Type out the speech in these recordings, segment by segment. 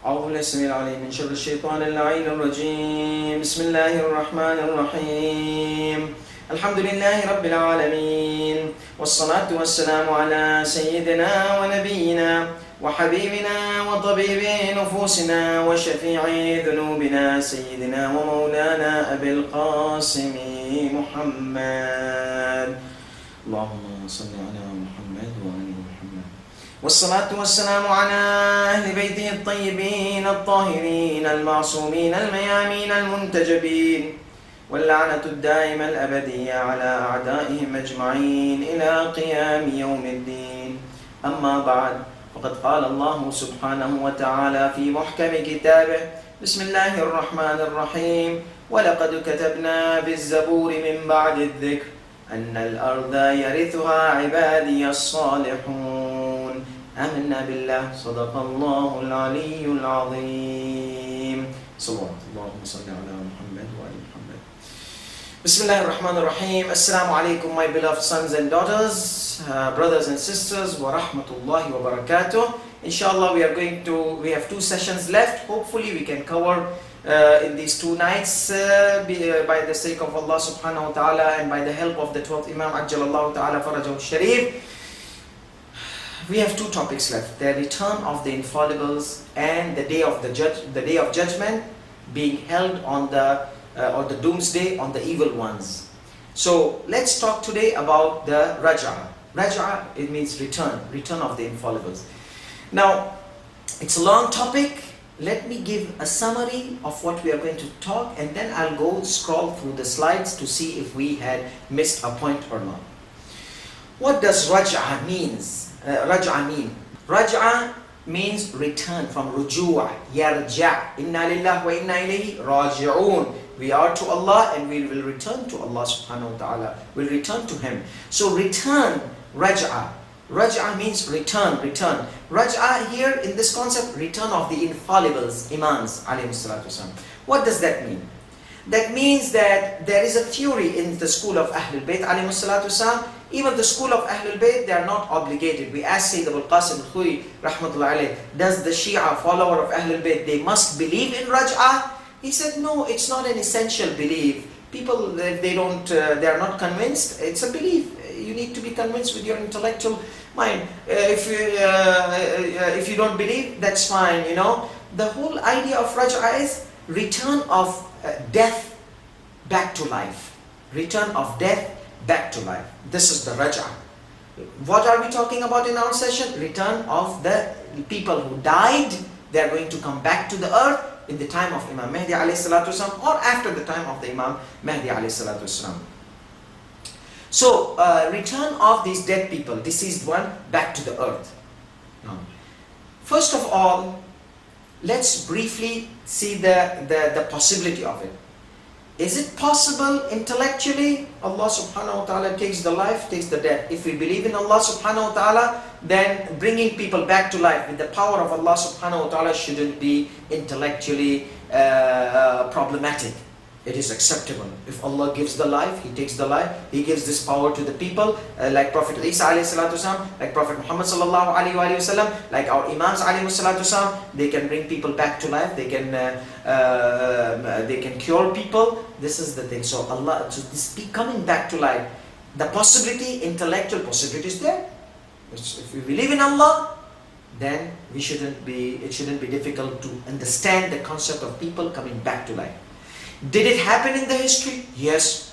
أعوذ بالله السميع العليم من شر الشيطان اللعين الرجيم. بسم الله الرحمن الرحيم. الحمد لله رب العالمين، والصلاة والسلام على سيدنا ونبينا وحبيبنا وطبيب نفوسنا وشفيع ذنوبنا سيدنا ومولانا أبي القاسم محمد. اللهم صل على محمد وآل محمد، والصلاة والسلام على أهل بيته الطيبين الطاهرين المعصومين الميامين المنتجبين، واللعنة الدائمة الأبدية على أعدائهم أجمعين إلى قيام يوم الدين. أما بعد، فقد قال الله سبحانه وتعالى في محكم كتابه: بسم الله الرحمن الرحيم: ولقد كتبنا في الزبور من بعد الذكر أن الأرض يرثها عبادي الصالحون. آمنا بالله، صدق الله العلي العظيم. اللهم صل على محمد وآل محمد. Bismillah ar-Rahman ar-Rahim. Assalamu alaikum, my beloved sons and daughters, brothers and sisters, wa rahmatullahi wa barakatuh. Inshallah, we have 2 sessions left. Hopefully we can cover in these 2 nights by the sake of Allah subhanahu wa ta'ala and by the help of the 12th Imam Ajjalallahu ta'ala farajahu sharif. We have 2 topics left: the return of the infallibles and the day of judgment being held on the doomsday on the evil ones. So let's talk today about the Rajah. Rajah, it means return of the infallibles. Now, it's a long topic. Let me give a summary of what we are going to talk, and then I'll go scroll through the slides to see if we had missed a point or not. What does Rajah mean? Rajah means return, from rujua, yarja. Inna lillahi wa inna ilayhi raji'un. We are to Allah and we will return to Allah subhanahu wa ta'ala. We'll return to Him. So return, Raj'a. Raj'a means return. Raj'a here in this concept, return of the infallibles, Imams alayhi salatu wasalam. What does that mean? That means that there is a theory in the school of Ahlul Bayt alayhi salatu wasalam. Even the school of Ahlul Bayt, they are not obligated. We asked Sayyid Abul Qasim al-Khoury rahmatullahi alayhi, does the Shia follower of Ahlul Bayt, they must believe in Raj'ah? He said, no, it's not an essential belief. People, if they are not convinced, it's a belief. You need to be convinced with your intellectual mind. If you don't believe, that's fine, you know. The whole idea of Raj'ah is return of death back to life. Return of death back to life. This is the Raj'ah. What are we talking about in our session? Return of the people who died. They are going to come back to the earth in the time of Imam Mahdi alayhi salatu wasalam, or after the time of the Imam Mahdi alayhi salatu wasalam. So, return of these dead people, deceased one, back to the earth. Now, first of all, let's briefly see the possibility of it. Is it possible intellectually? Allah subhanahu wa ta'ala takes the life, takes the death. If we believe in Allah subhanahu wa ta'ala, then bringing people back to life with the power of Allah subhanahu wa ta'ala shouldn't be intellectually problematic. It is acceptable. If Allah gives the life, He takes the life, He gives this power to the people, like Prophet Isa alayhi salatu wasalam, like Prophet Muhammad sallallahu alayhi wa sallam, like our Imams alayhi salatu wasalam. They can bring people back to life. They can cure people. This is the thing. So Allah, so this coming back to life, the possibility, intellectual possibility is there. If we believe in Allah, then it shouldn't be difficult to understand the concept of people coming back to life. Did it happen in the history? Yes.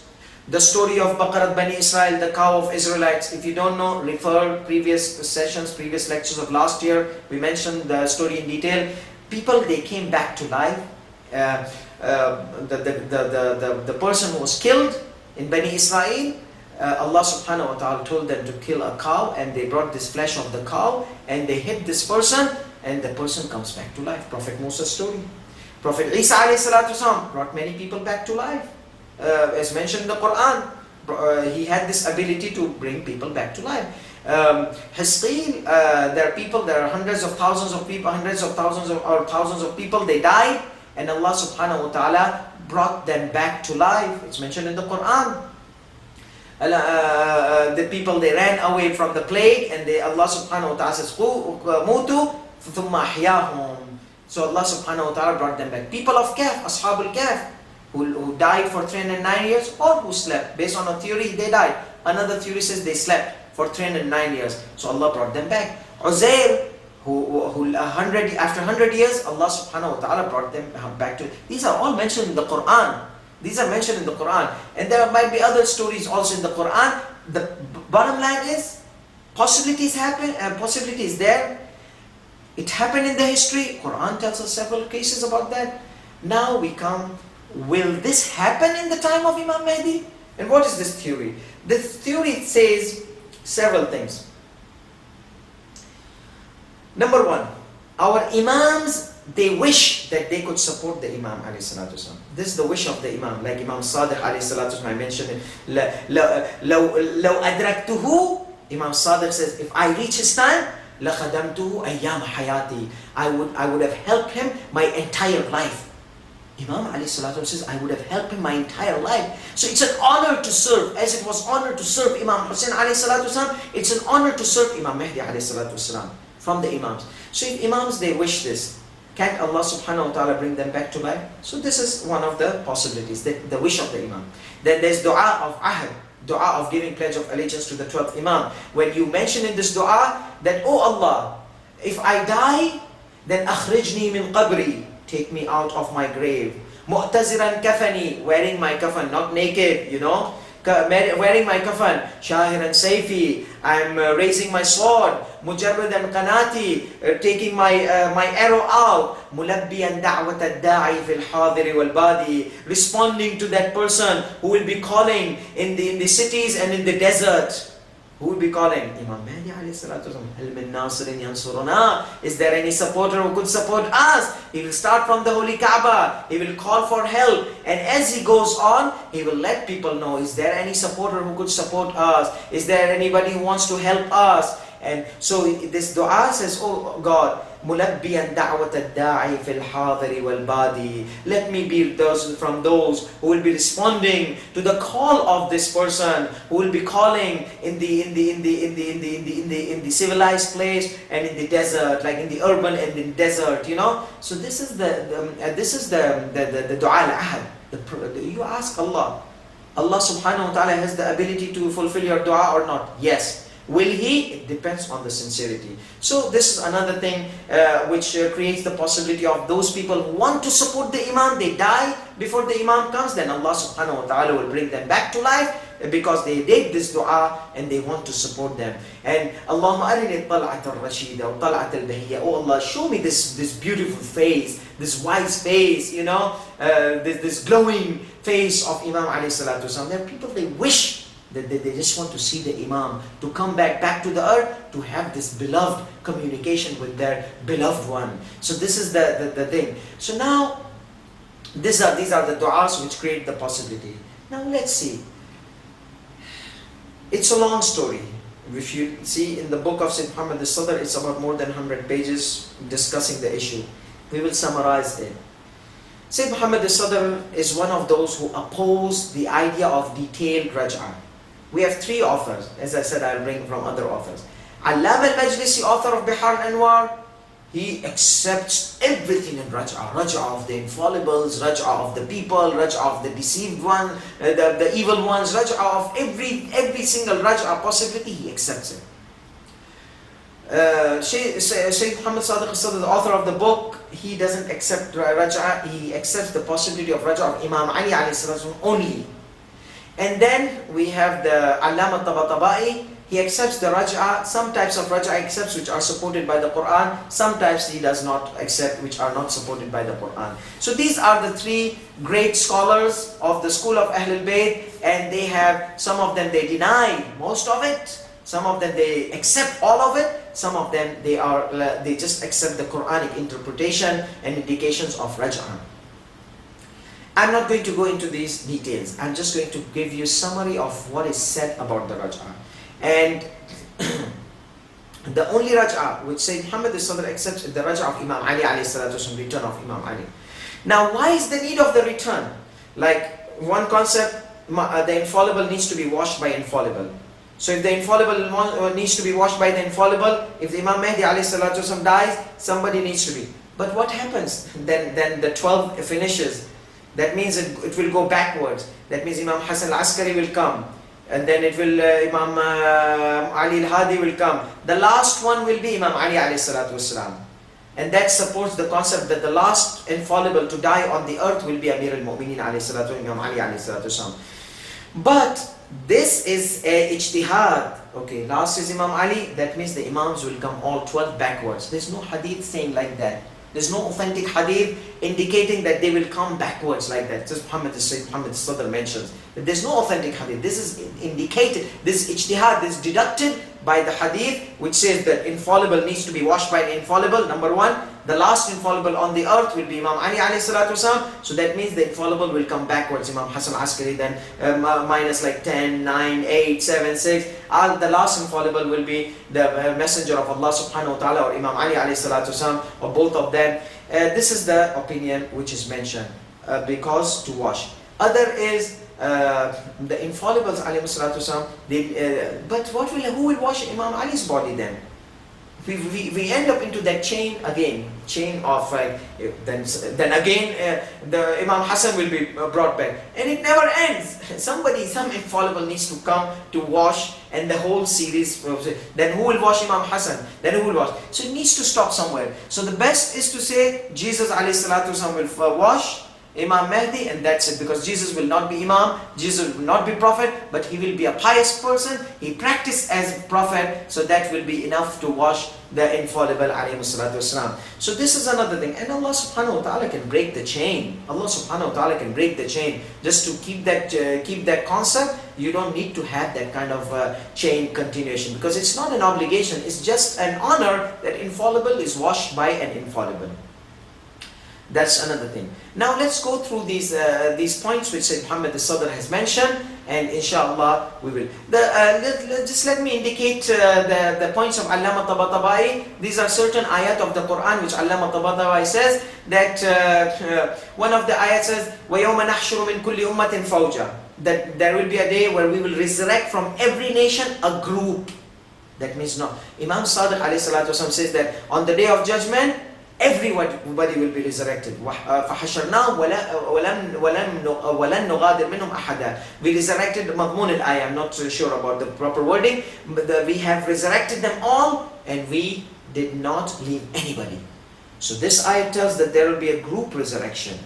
The story of Baqarat Bani Israel, the cow of Israelites. If you don't know, refer previous sessions, previous lectures of last year. We mentioned the story in detail. People, they came back to life. The person who was killed in Bani Israel, Allah subhanahu wa ta'ala told them to kill a cow, and they brought this flesh of the cow and they hit this person, and the person comes back to life. Prophet Musa's story. Prophet Isa alayhi salatu wasalam brought many people back to life. As mentioned in the Quran, he had this ability to bring people back to life. Hisqeel, there are hundreds of thousands of people, thousands of people, they died, and Allah subhanahu wa ta'ala brought them back to life. It's mentioned in the Quran. The people, they ran away from the plague, and Allah subhanahu wa ta'ala says, "Mutu thumma ahyahum." So Allah subhanahu wa ta'ala brought them back. People of Kahf, Ashabul Kahf, who died for 309 years or who slept. Based on a theory, they died. Another theory says they slept for 309 years. So Allah brought them back. Uzair, after 100 years, Allah subhanahu wa ta'ala brought them back to. These are all mentioned in the Quran. These are mentioned in the Quran. And there might be other stories also in the Quran. The bottom line is, possibilities happen, and possibilities there. It happened in the history. Quran tells us several cases about that. Now we come, will this happen in the time of Imam Mahdi? And what is this theory? This theory says several things. Number one, our Imams, they wish that they could support the Imam alayhi salatu wasalam. This is the wish of the Imam. Like Imam Sadiq alayhi salatu wasalam, I mentioned it. لَوْ أَدْرَكْتُهُ, Imam Sadiq says, if I reach his time, لَخَدَمْتُهُ أَيَّامَ حَيَاتِي, I would have helped him my entire life. Imam alayhi salatu says, I would have helped him my entire life. So it's an honor to serve, as it was honor to serve Imam Hussein alayhi salatu wasalam, it's an honor to serve Imam Mahdi alayhi salatu wasalam from the Imams. So if Imams, they wish this, can't Allah subhanahu wa ta'ala bring them back to life? So this is one of the possibilities, the wish of the Imam. Then there's dua of ahad, dua of giving pledge of allegiance to the 12th Imam. When you mention in this dua that, oh Allah, if I die, then akhrijni min qabri, take me out of my grave. Mu'taziran kafani, wearing my kafan, not naked, you know, wearing my kafan. Shahiran sayfi, I'm raising my sword. Mujarradan qanati, taking my arrow out. Mulabbiyan da'wat ad-da'i fil hadiri wal badi, responding to that person who will be calling in the cities and in the desert. Who will be calling? Imam Mahdi alayhi salatu wasalam. Hal min nasirin yansuruna? Is there any supporter who could support us? He will start from the holy Kaaba. He will call for help. And as he goes on, he will let people know, is there any supporter who could support us? Is there anybody who wants to help us? And so this dua says, oh God, mulabbiyan da'wat ad-da'i fil hadiri wal badi, let me be from those who will be responding to the call of this person, who will be calling in the civilized place and in the desert, like in the urban and in the desert, you know. So this is the dua al-ahad. You ask Allah. Allah subhanahu wa ta'ala has the ability to fulfill your dua or not? Yes. Will He? It depends on the sincerity. So this is another thing which creates the possibility of those people who want to support the Imam, they die before the Imam comes, then Allah subhanahu wa ta'ala will bring them back to life because they did this dua and they want to support them. And Allahumma arini tal'at al-rashida wa tal'at al-bahiyya. Oh Allah, show me this beautiful face, this wise face, you know, this glowing face of Imam alayhi salatu wasalam. There are people, they wish that they just want to see the Imam, to come back to the earth, to have this beloved communication with their beloved one. So this is the thing. So now, these are the du'as which create the possibility. Now let's see. It's a long story. If you see in the book of Sayyid Muhammad al-Sadr, it's about more than 100 pages discussing the issue. We will summarize it. Sayyid Muhammad al-Sadr is one of those who oppose the idea of detailed raj'ah. We have three authors. As I said, I'll bring from other authors. Allama al-Majlisi, author of Bihar al-Anwar, he accepts everything in raj'ah. Raj'ah of the infallibles, raj'ah of the people, raj'ah of the deceived one, the evil ones, raj'ah of every single raj'ah possibility, he accepts it. Shaykh Muhammad Sadiq al-Sadr, the author of the book, he doesn't accept raj'ah, he accepts the possibility of raj'ah of Imam Ali alayhi salam only. And then we have the Allama Tabatabai, he accepts the raj'ah, some types of raj'ah accepts which are supported by the Quran, sometimes he does not accept which are not supported by the Quran. So these are the three great scholars of the school of Ahlul Bayt, and they have, some of them they deny most of it, some of them they accept all of it, some of them they just accept the Quranic interpretation and indications of raj'ah. I'm not going to go into these details. I'm just going to give you a summary of what is said about the raj'ah. And the only raj'ah which Sayyid Muhammad al-Sadr accepts is the raj'ah of Imam Ali alayhi salatu wasallam, return of Imam Ali. Now why is the need of the return? Like one concept, the infallible needs to be washed by infallible. So if the infallible needs to be washed by the infallible, if the Imam Mahdi alayhi salatu wasallam dies, somebody needs to be But what happens? Then the 12 finishes. That means it will go backwards. That means Imam Hassan al-Askari will come. And then it will, Imam Ali al-Hadi will come. The last one will be Imam Ali alayhi salatu wasalam. And that supports the concept that the last infallible to die on the earth will be Amir al-Mu'mineen alayhi salatu, Imam Ali alayhi salatu wasalam. But this is a ijtihad. Okay, last is Imam Ali. That means the Imams will come all 12 backwards. There's no hadith saying like that. There's no authentic hadith indicating that they will come backwards like that. Just Muhammad Sadr mentions that there's no authentic hadith. This is indicated, this ijtihad, this deducted by the hadith, which says that infallible needs to be washed by an infallible. Number one, the last infallible on the earth will be Imam Ali alayhi salatu wasalam. So that means the infallible will come backwards. Imam Hassan Askari then minus like 10, 9, 8, 7, 6. The last infallible will be the messenger of Allah subhanahu wa ta'ala or Imam Ali alayhi salatu wasalam, or both of them. This is the opinion which is mentioned because to wash. Other is the infallibles alayhi salatu wasalam. But who will wash Imam Ali's body then? We end up into that chain of then again the Imam Hassan will be brought back, and it never ends. Some infallible needs to come to wash, and the whole series. Then who will wash Imam Hassan? Then who will wash? So it needs to stop somewhere. So the best is to say Jesus alayhi salatu wasalam will wash Imam Mahdi, and that's it, because Jesus will not be Imam, Jesus will not be Prophet, but he will be a pious person. He practiced as Prophet, so that will be enough to wash the infallible alayhi salatu wasalam. So this is another thing, and Allah subhanahu wa ta'ala can break the chain. Allah subhanahu wa ta'ala can break the chain. Just to keep that concept, you don't need to have that kind of chain continuation, because it's not an obligation, it's just an honor that infallible is washed by an infallible. That's another thing. Now let's go through these points which Sayyid Muhammad al-Sadr has mentioned, and inshallah we will. Just let me indicate the points of Allama Tabatabai. These are certain ayat of the Quran which Allama Tabatabai says that one of the ayat says وَيَوْمَ نَحْشُرُ مِنْ كُلِّ أُمَّةٍ فَوْجًا, that there will be a day where we will resurrect from every nation a group. That means no. Imam Sadiq alayhi salatu wasallam says that on the day of judgment, everybody will be resurrected. فَحَشَرْنَاهُمْ وَلَنْ نُغَادِرْ مِنْهُمْ أَحَدًا. We resurrected Madmun al-ayah. I'm not so sure about the proper wording, but we have resurrected them all, and we did not leave anybody. So this ayah tells that there will be a group resurrection.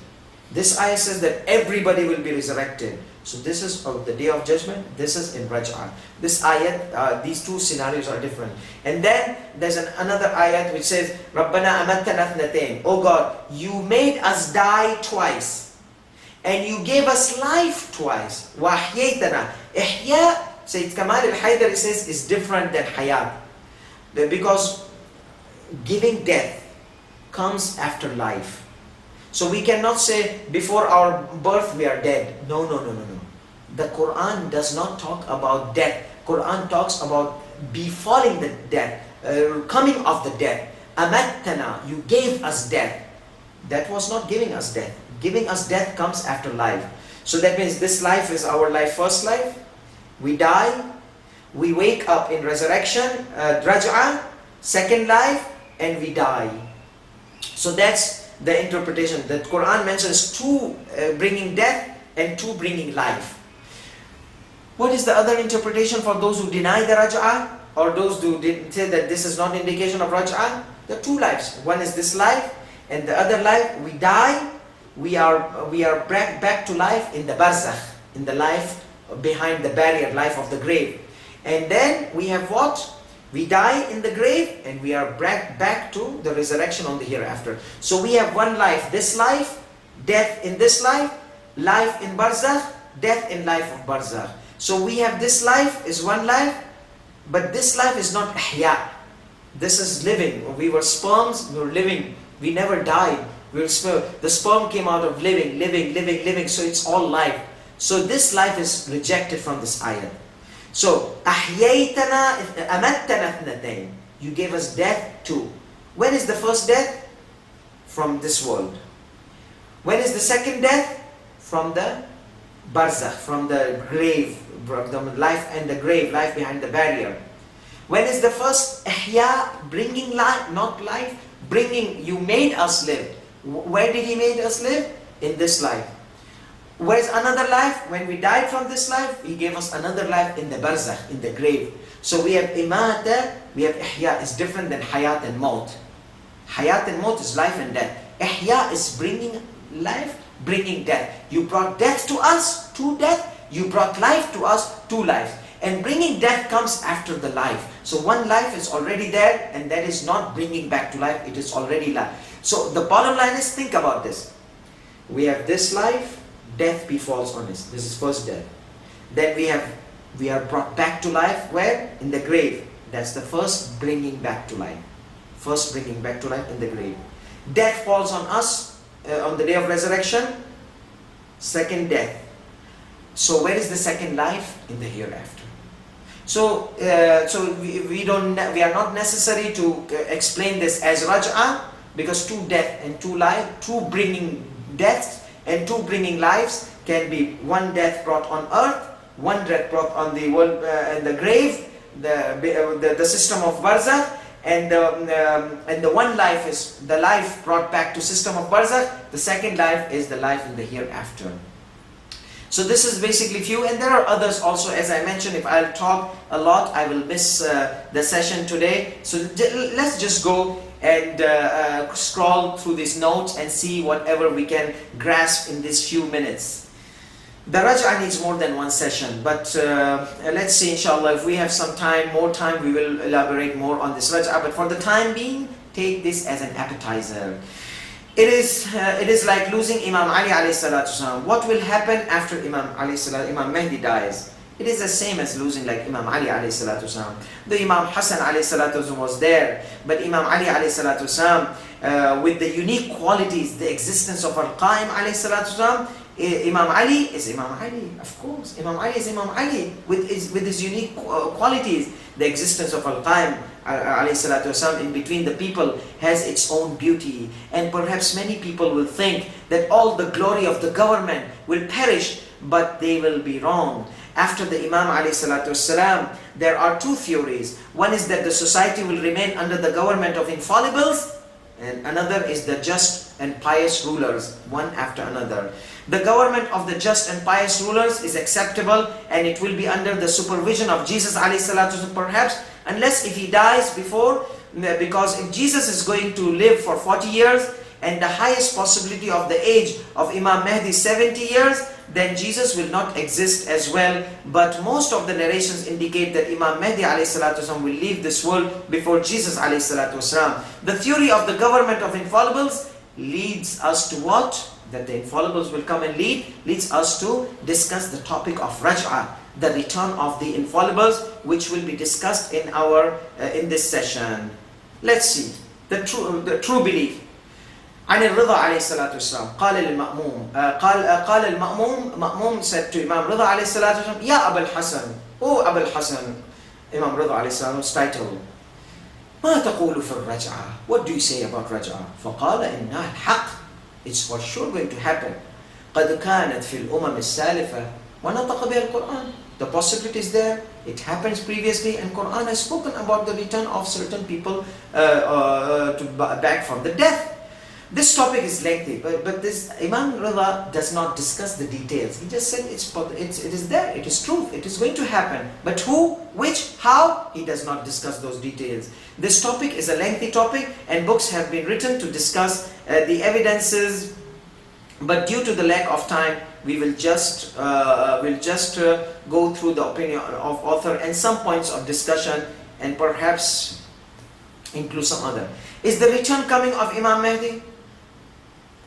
This ayah says that everybody will be resurrected. So this is of the day of judgment. This is in Raj'ah. This ayat, these two scenarios are different. And then there's another ayat which says, رَبَّنَا أَمَتَّنَا اثْنَتَيْنِ. Oh God, you made us die twice, and you gave us life twice. وَأَحْيَيْتَنَا. Ihya, Sayyid Kamal al-Haydari says, is different than hayat. Because giving death comes after life. So we cannot say before our birth we are dead. No. The Quran does not talk about death. Quran talks about befalling the death, coming of the death. Amattana, you gave us death. That was not giving us death. Giving us death comes after life. So that means this life is our life, first life. We die, we wake up in resurrection, Raj'ah, second life, and we die. So that's the interpretation that Quran mentions two bringing death and two bringing life. What is the other interpretation for those who deny the Raj'ah, or those who say that this is not indication of Raj'ah? There are two lives. One is this life, and the other life, we die, we are back to life in the barzakh, in the life behind the barrier, life of the grave. And then we have what? We die in the grave, and we are back to the resurrection on the hereafter. So we have one life, this life, death in this life in barzakh, death in life of barzakh. So we have this life is one life, but this life is not ihya. This is living. We were sperms, we were living. We never died. We were the sperm came out of living. So it's all life. So this life is rejected from this ayah. So, أَحْيَيْتَنَا أَمَتَّنَا اثْنَتَيْنِ. You gave us death too. When is the first death? From this world. When is the second death? From the barzakh, from the grave, the life and the grave, life behind the barrier. When is the first ihya, bringing life, not life, You made us live. Where did He made us live? In this life. Where's another life? When we died from this life, He gave us another life in the barzakh, in the grave. So we have imata, we have ihya. It's different than hayat and maut. Hayat and maut is life and death. Ihya is bringing life, bringing death. You brought death to us, to death. You brought life to us, to life. And bringing death comes after the life. So one life is already there, and that is not bringing back to life. It is already life. So the bottom line is, think about this. We have this life, death befalls on us. This is first death. Then we are brought back to life. Where? In the grave. That's the first bringing back to life. First bringing back to life in the grave. Death falls on us on the day of resurrection. Second death. So where is the second life? In the hereafter. So we are not necessary to explain this as raj'ah, because two death and two life, two bringing deaths and two bringing lives can be one death brought on earth, one death brought on the world in the grave, the system of barzakh, and the one life is the life brought back to system of barzakh. The second life is the life in the hereafter. So this is basically few, and there are others also. As I mentioned, if I'll talk a lot, I will miss the session today. So let's just go and scroll through these notes and see whatever we can grasp in these few minutes. The raj'ah needs more than one session, but let's see, inshallah, if we have some time, more time, we will elaborate more on this raj'ah. But for the time being, take this as an appetizer. It is like losing Imam Ali alayhi salatu wasalam. What will happen after Imam Mahdi dies? It is the same as losing like Imam Ali alayhi salatu wasalam. The Imam Hassan alayhi salatu wasalam was there, but Imam Ali alayhi salatu wasalam, with the unique qualities, the existence of Al-Qa'im alayhi salatu wasalam, Imam Ali is Imam Ali, of course. Imam Ali is Imam Ali with his unique qualities. The existence of Al-Qa'im alayhi salatu wasalam in between the people has its own beauty. And perhaps many people will think that all the glory of the government will perish, but they will be wrong. After the Imam alayhi salatu wasalam, there are two theories. One is that the society will remain under the government of infallibles, and another is the just and pious rulers, one after another. The government of the just and pious rulers is acceptable, and it will be under the supervision of Jesus alayhi salatu wasalam, perhaps, unless if he dies before, because if Jesus is going to live for 40 years, and the highest possibility of the age of Imam Mahdi 70 years, then Jesus will not exist as well. But most of the narrations indicate that Imam Mahdi alayhi salatu wasalam will leave this world before Jesus alayhi salatu wasalam. The theory of the government of infallibles leads us to what? That the infallibles will come and leads us to discuss the topic of raj'ah, the return of the infallibles, which will be discussed in this session. Let's see the true belief. عن الرضا عليه الصلاة والسلام قال للمأموم قال المأموم مأموم said to Imam Rida عليه الصلاة والسلام يا أبا الحسن Oh Abu al-Hasan, Imam Rida عليه السلام was titled ما تقول في الرجعة What do you say about رجعة فقال إنها الحق It's for sure going to happen قد كانت في الأمم السالفة ونطق بها القرآن The possibility is there. It happens previously, and Quran has spoken about the return of certain people back from the death. This topic is lengthy, but this Imam Rida does not discuss the details. He just said it is there, it is truth, it is going to happen. But who, which, how, he does not discuss those details. This topic is a lengthy topic, and books have been written to discuss the evidences. But due to the lack of time, we will just go through the opinion of author and some points of discussion, and perhaps include some other. Is the return coming of Imam Mahdi?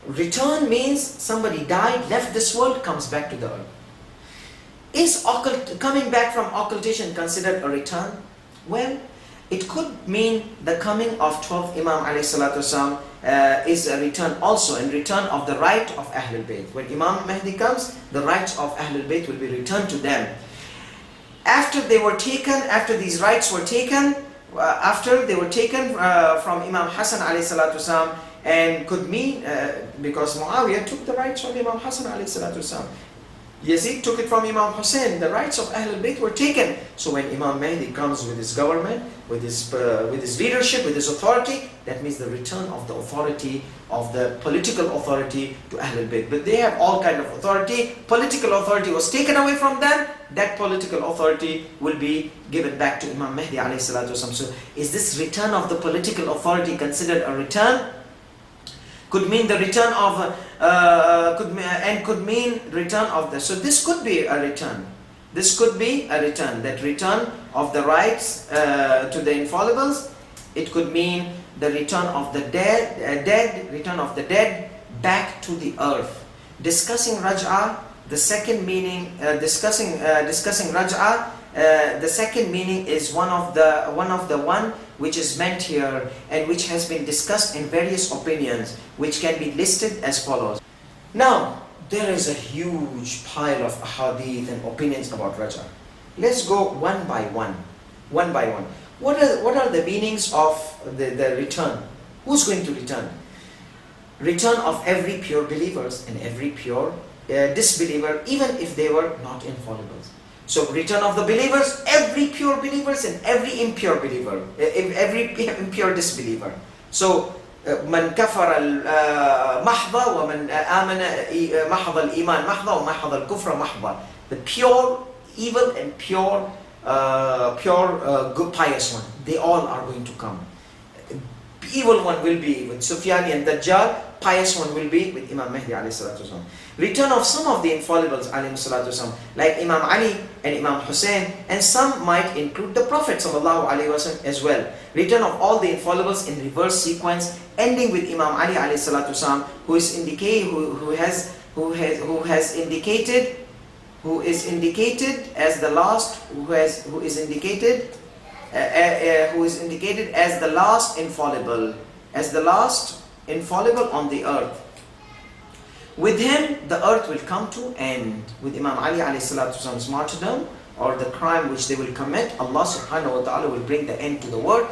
Return means somebody died, left this world, comes back to the earth. Is coming back from occultation considered a return? Well, it could mean the coming of 12th Imam alayhi salatu wasalam is a return also, and return of the right of Ahlul Bayt. When Imam Mahdi comes, the rights of Ahlul Bayt will be returned to them. After they were taken, after these rights were taken, after they were taken from Imam Hassan alayhi salatu wasalam, and could mean because Muawiyah took the rights from Imam Hassan alayhi salatu wasalam. Yazid took it from Imam Hussein. The rights of Ahlul Bayt were taken. So when Imam Mahdi comes with his government, with his leadership, with his authority, that means the return of the authority, of the political authority to Ahlul Bayt. But they have all kind of authority. Political authority was taken away from them. That political authority will be given back to Imam Mahdi alayhi salatu wasalam. So is this return of the political authority considered a return? Could mean the return of could mean return of the. So this could be a return. This could be a return. That return of the rights to the infallibles. It could mean the return of the return of the dead back to the earth. Discussing Raj'ah, the second meaning. Discussing Raj'ah. The second meaning is one of the which is meant here and which has been discussed in various opinions, which can be listed as follows. Now, there is a huge pile of hadith and opinions about Raj'ah. Let's go one by one. What are the meanings of the return? Who's going to return? Return of every pure believers and every pure disbeliever, even if they were not infallibles. So return of the believers, every pure believers and every impure believer, every impure disbeliever. So من كفر محض ومن آمن محض الإيمان محض ومحض الكفر محض. The pure evil and pure good pious one, they all are going to come. Evil one will be with Sufyan and Dajjal, pious one will be with Imam Mahdi alayhi salatu wasalam. Return of some of the infallibles alayhi salatu wasalam, like Imam Ali and Imam Hussein, and some might include the Prophet sallallahu alayhi wasallam as well. Return of all the infallibles in reverse sequence, ending with Imam Ali alayhi salatu wasalam, who is indicated as the last, who is indicated as the last infallible on the earth. With him, the earth will come to end. With Imam Ali alayhi salatu wasalam's martyrdom, or the crime which they will commit, Allah subhanahu wa ta'ala will bring the end to the world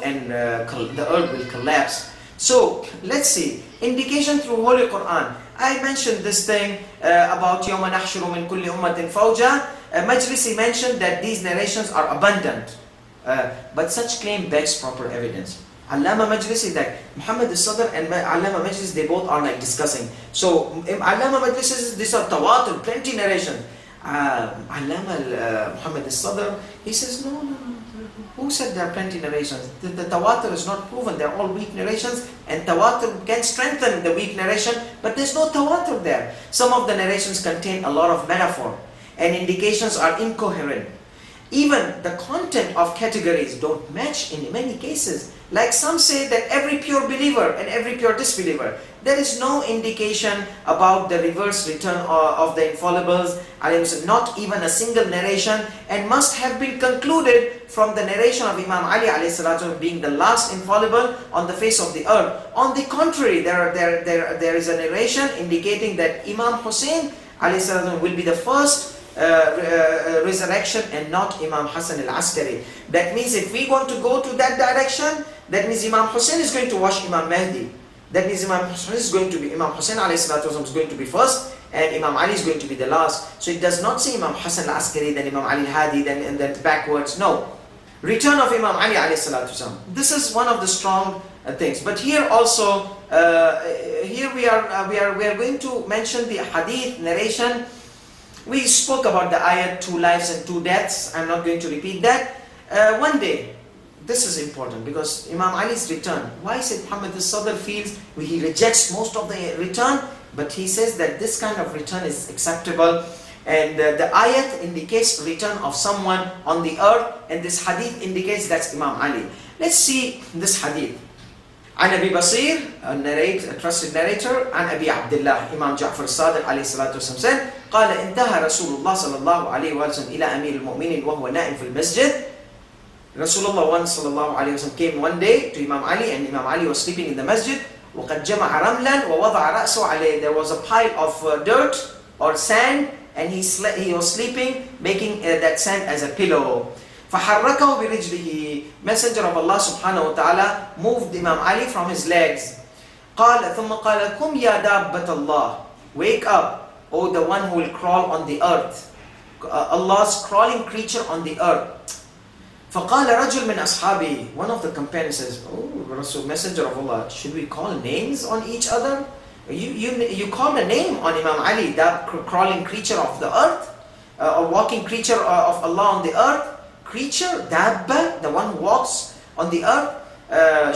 and the earth will collapse. So, let's see. Indication through Holy Quran. I mentioned this thing about يَوْمَ نَحْشُرُ مِنْ كُلِّ أُمَّةٍ فَوْجًا. Majlisi mentioned that these narrations are abundant. But such claim begs proper evidence. Allama Majlisi, like Muhammad al-Sadr and Allama Majlisi, they both are like discussing. So Allama Majlisi says these are tawatur, plenty narrations. Allama Muhammad al-Sadr, he says no. Who said there are plenty narrations? The tawatur is not proven. They're all weak narrations, and tawatur can strengthen the weak narration, but there's no tawatur there. Some of the narrations contain a lot of metaphor, and indications are incoherent. Even the content of categories don't match in many cases. Like some say that every pure believer and every pure disbeliever. There is no indication about the reverse return of the infallibles. Not even a single narration, and must have been concluded from the narration of Imam Ali alayhi salatu being the last infallible on the face of the earth. On the contrary, there is a narration indicating that Imam Hussein alayhi salatu will be the first resurrection and not Imam Hassan al-Askari. That means if we want to go to that direction, that means Imam Hussein is going to wash Imam Mahdi. That means Imam Hussein is going to be, Imam Hussein is going to be first and Imam Ali is going to be the last. So it does not say Imam Hassan al-Askari, then Imam Ali al-Hadi, then backwards. No. Return of Imam Ali alayhi salatu wasalam. This is one of the strong things. But here also, here we are going to mention the hadith narration. We spoke about the ayat, 2 lives and 2 deaths. I'm not going to repeat that. One day, this is important because Imam Ali's return. Why is it Muhammad al-Sadr feels he rejects most of the return, but he says that this kind of return is acceptable. And the ayat indicates return of someone on the earth, and this hadith indicates that's Imam Ali. Let's see this hadith. عن أبي بصير, a trusted narrator, عن أبي عبد الله, Imam Ja'far al-Sadiq عليه الصلاة والسلام said, قال انتهى رسول الله صلى الله عليه وسلم إلى أمير المؤمنين وهو نائم في المسجد. Rasulullah sallallahu alayhi wasallam came one day to Imam Ali, and Imam Ali was sleeping in the masjid. وقد جمع رملا ووضع رأسه عليه. There was a pile of dirt or sand, and he was sleeping, making that sand as a pillow. فحركه برجله. Messenger of Allah subhanahu wa ta'ala moved Imam Ali from his legs. قال ثم قال قم يا دابة الله. Wake up, O the one who will crawl on the earth. Allah's crawling creature on the earth. فَقَالَ رَجُلٌ مِّنْ أَصْحَابِهِ. One of the companions says, oh, Rasul, Messenger of Allah, should we call names on each other? You call a name on Imam Ali, that crawling creature of the earth, or walking creature of Allah on the earth. Creature, dabba, the one who walks on the earth.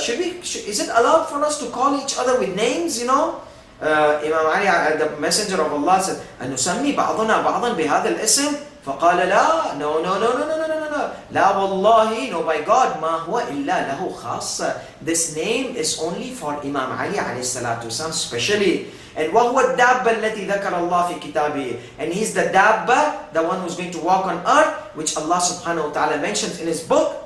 Is it allowed for us to call each other with names, Imam Ali, the Messenger of Allah said, أَنُسَمِّي بَعْضُنَا بَعْضًا بِهَذَا الْإِسْمِ فَقَالَ لَا. No. La wallahi, no, by God, ma huwa illa lahu khassa. This name is only for Imam Ali alayhi salatu wasalam specially. And wa huwa dabba allati dhakara Allah fi kitabihi. And he's the dabba, the one who's going to walk on earth, which Allah subhanahu wa ta'ala mentions in his book.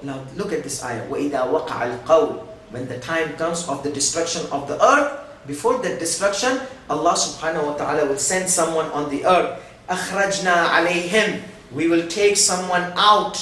Now look at this ayah. وَإِذَا وَقَعَ الْقَوْلِ. When the time comes of the destruction of the earth, before the destruction, Allah subhanahu wa ta'ala will send someone on the earth. أَخْرَجْنَا عَلَيْهِمْ. We will take someone out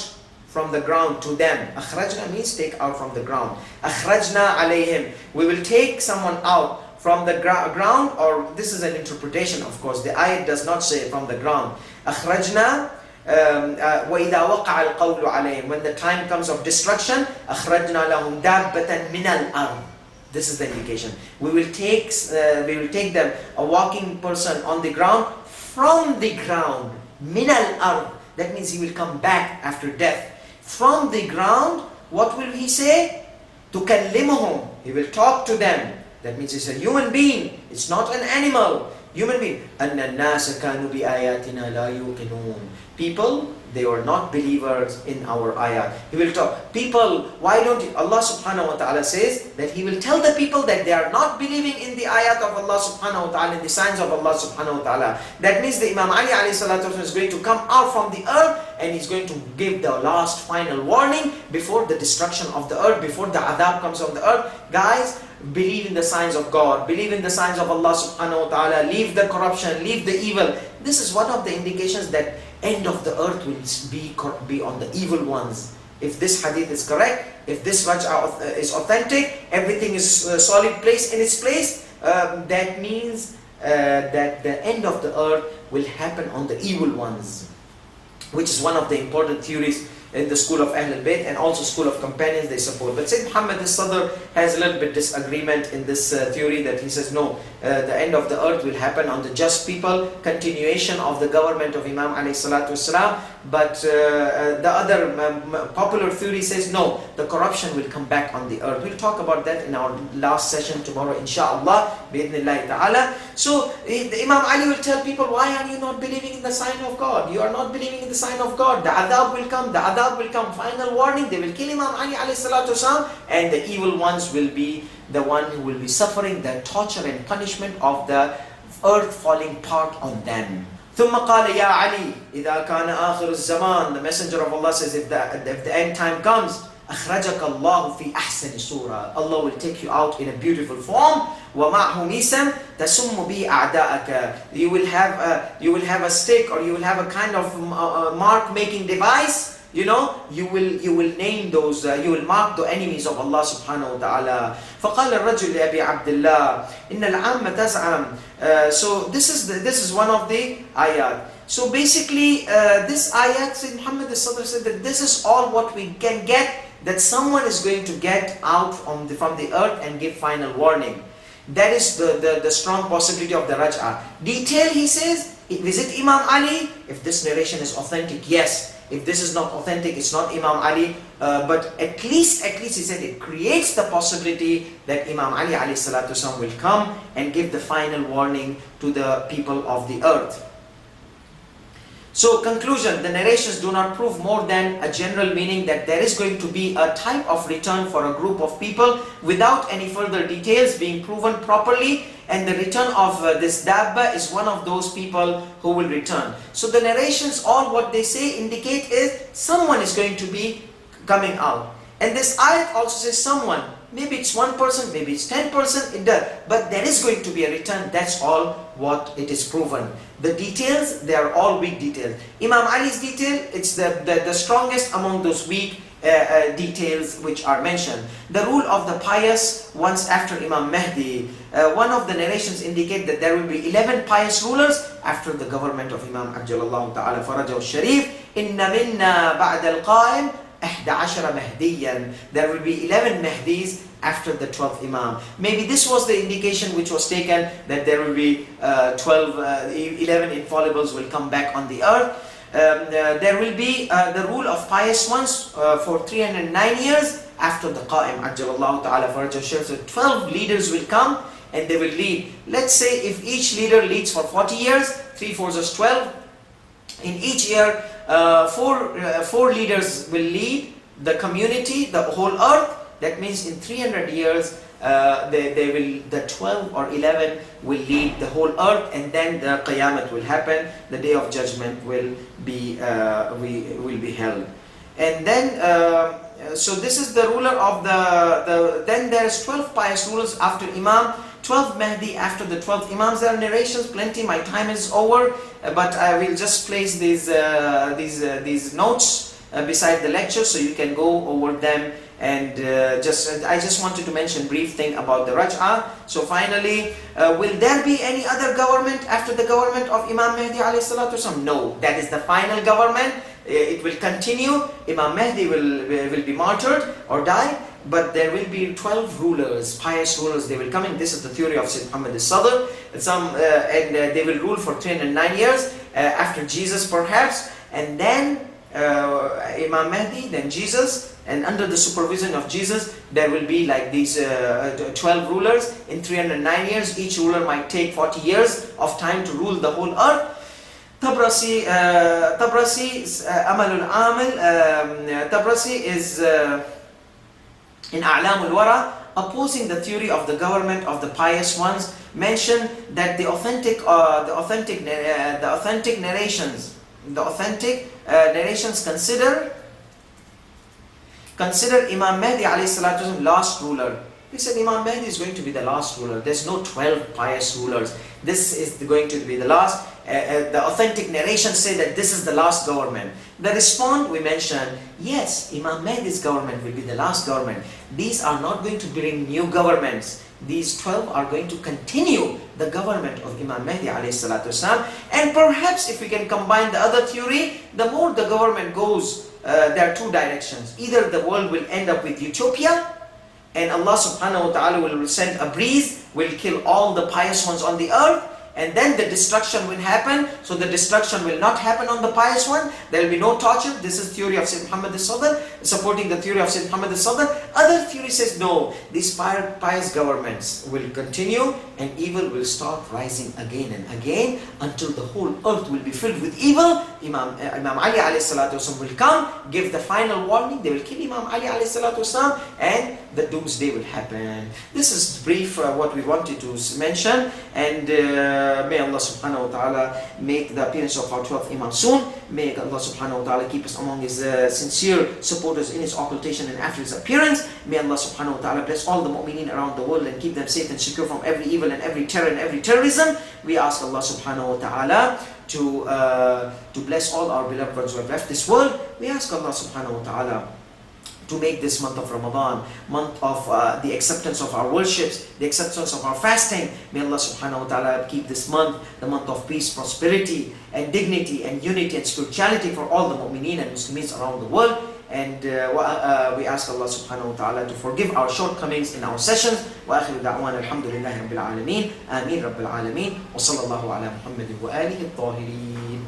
from the ground to them. Akhrajna means take out from the ground. Akhrajna alayhim. We will take someone out from the ground, or this is an interpretation, of course. The ayat does not say from the ground. Akhrajna وَإِذَا وَقَعَ الْقَوْلُ عَلَيْهِمْ. When the time comes of destruction, أَخْرَجْنَا لَهُمْ دَابَّةً مِنَ الْأَرْضِ. This is the indication. We will take them, a walking person on the ground, from the ground. مِنَ الْأَرْضِ. That means he will come back after death. From the ground, what will he say? تُكَلِّمُهُمْ. He will talk to them. That means it's a human being. It's not an animal. Human being. أَنَّ النَّاسَ كَانُوا بِآيَاتِنَا لَا يُوقِنُونَ. People, they were not believers in our ayat. He will talk. People, why don't you? Allah subhanahu wa ta'ala says that He will tell the people that they are not believing in the ayat of Allah subhanahu wa ta'ala, in the signs of Allah subhanahu wa ta'ala. That means the Imam Ali alayhi salatu wasallam is going to come out from the earth, and he's going to give the last final warning before the destruction of the earth, before the adab comes on the earth. Guys, believe in the signs of God, believe in the signs of Allah subhanahu wa ta'ala, leave the corruption, leave the evil. This is one of the indications that end of the earth will be on the evil ones. If this hadith is correct, if this Rajah is authentic, everything is solid place in its place, that means that the end of the earth will happen on the evil ones, which is one of the important theories in the school of Ahlul Bayt and also school of companions they support. But Sayyid Muhammad al-Sadr has a little bit disagreement in this theory, that he says no, the end of the earth will happen on the just people, continuation of the government of Imam alayhi salatu wasalam. But the other popular theory says no, the corruption will come back on the earth. We'll talk about that in our last session tomorrow, inshaAllah, bi'idhnillahi ta'ala. So Imam Ali will tell people, why are you not believing in the sign of God? You are not believing in the sign of God. The adab will come, final warning. They will kill Imam Ali alayhi salatu wasalam, and the evil ones will be the one who will be suffering the torture and punishment of the earth falling apart on them. ثم قال يا علي إذا كان آخر الزمان. The Messenger of Allah says, if the end time comes, أخرجك الله في أحسن صورة. Allah will take you out in a beautiful form. ومعه ميسم تسم به أعداءك. You will have a stick, or you will have a kind of mark making device. You will name those, you will mark the enemies of Allah subhanahu wa ta'ala. فقال الرجل لأبي عبد الله إن العامة تزعم. So this is one of the ayat. So basically this ayat, Sayyid Muhammad al-Sadr said that this is all what we can get, that someone is going to get out from the earth and give final warning. That is the strong possibility of the Raj'ah. Detail, he says, visit Imam Ali. If this narration is authentic, yes. If this is not authentic, it's not Imam Ali. But at least he said it creates the possibility that Imam Ali alayhi salatu wasallam will come and give the final warning to the people of the earth. So conclusion, the narrations do not prove more than a general meaning that there is going to be a type of return for a group of people without any further details being proven properly, and the return of this dabba is one of those people who will return. So the narrations, all what they say indicate is someone is going to be coming out. And this ayat also says someone. Maybe it's 1%, maybe it's 10%, it does. But there is going to be a return. That's all what it is proven. The details, they are all weak details. Imam Ali's detail, it's the strongest among those weak details which are mentioned. The rule of the pious once after Imam Mahdi. One of the narrations indicate that there will be 11 pious rulers after the government of Imam Ajjalallahu Ta'ala Farajahu Sharif. Inna minna ba'da al-qa'im 11 Mahdiyan. There will be 11 Mahdis after the 12th Imam. Maybe this was the indication which was taken, that there will be 11 infallibles will come back on the earth. There will be the rule of pious ones for 309 years after the Qa'im Ajjalallahu Ta'ala Farajahu Sharif. So 12 leaders will come and they will lead. Let's say if each leader leads for 40 years, 3 4 is 12. In each year, four leaders will lead the community, the whole earth. That means in 300 years, the 12 or 11 will lead the whole earth, and then the Qiyamah will happen. The day of judgment will be held. And then, so this is the ruler of then there's 12 pious rulers after Imam, 12 Mahdi after the 12th Imams. There are narrations plenty. My time is over, but I will just place these notes beside the lecture so you can go over them. And I just wanted to mention brief thing about the Raj'ah. So finally, will there be any other government after the government of Imam Mahdi alayhi salatu wasalam? No, that is the final government. It will continue. Imam Mahdi will be martyred or die, but there will be 12 rulers, pious rulers. They will come in. This is the theory of Sayyid Muhammad al-Sadr. And they will rule for 309 years after Jesus, perhaps, and then Imam Mahdi, then Jesus. And under the supervision of Jesus, there will be like these 12 rulers in 309 years. Each ruler might take 40 years of time to rule the whole earth. Tabrasi Amalul Amil. Tabrasi is in A'lamul Wara, opposing the theory of the government of the pious ones, mentioned that the authentic narrations consider Imam Mahdi alayhi salatu wasallam last ruler. He said Imam Mahdi is going to be the last ruler. There's no 12 pious rulers. This is going to be the last. The authentic narrations say that this is the last government. The response we mentioned, yes, Imam Mahdi's government will be the last government. These are not going to bring new governments. These 12 are going to continue the government of Imam Mahdi alayhi salatu wasallam. And perhaps if we can combine the other theory, the more the government goes, there are two directions. Either the world will end up with utopia, and Allah subhanahu wa ta'ala will send a breeze, will kill all the pious ones on the earth, and then the destruction will happen. So the destruction will not happen on the pious one. There will be no torture. This is theory of Sayyid Muhammad al-Sadr, supporting the theory of Sayyid Muhammad al-Sadr. Other theory says no, these pious governments will continue and evil will start rising again and again until the whole earth will be filled with evil. Imam Ali alayhi salatu wasallam will come, give the final warning. They will kill Imam Ali alayhi salatu wasallam, and the doomsday will happen. This is brief what we wanted to mention, and may Allah subhanahu wa ta'ala make the appearance of our 12th Imam soon. May Allah subhanahu wa ta'ala keep us among His sincere supporters in His occultation and after His appearance. May Allah subhanahu wa ta'ala bless all the mu'mineen around the world and keep them safe and secure from every evil and every terror and every terrorism. We ask Allah subhanahu wa ta'ala to bless all our beloved ones who have left this world. We ask Allah subhanahu wa ta'ala to make this month of Ramadan, month of the acceptance of our worships, the acceptance of our fasting. May Allah subhanahu wa ta'ala keep this month the month of peace, prosperity, and dignity, and unity, and spirituality for all the mu'mineen and Muslims around the world. And we ask Allah subhanahu wa ta'ala to forgive our shortcomings in our sessions. Wa akhiru da'wana alhamdulillahi rabbil alameen. Ameen rabbil alameen. Wa sallallahu ala Muhammadin wa alihi al-tahirin.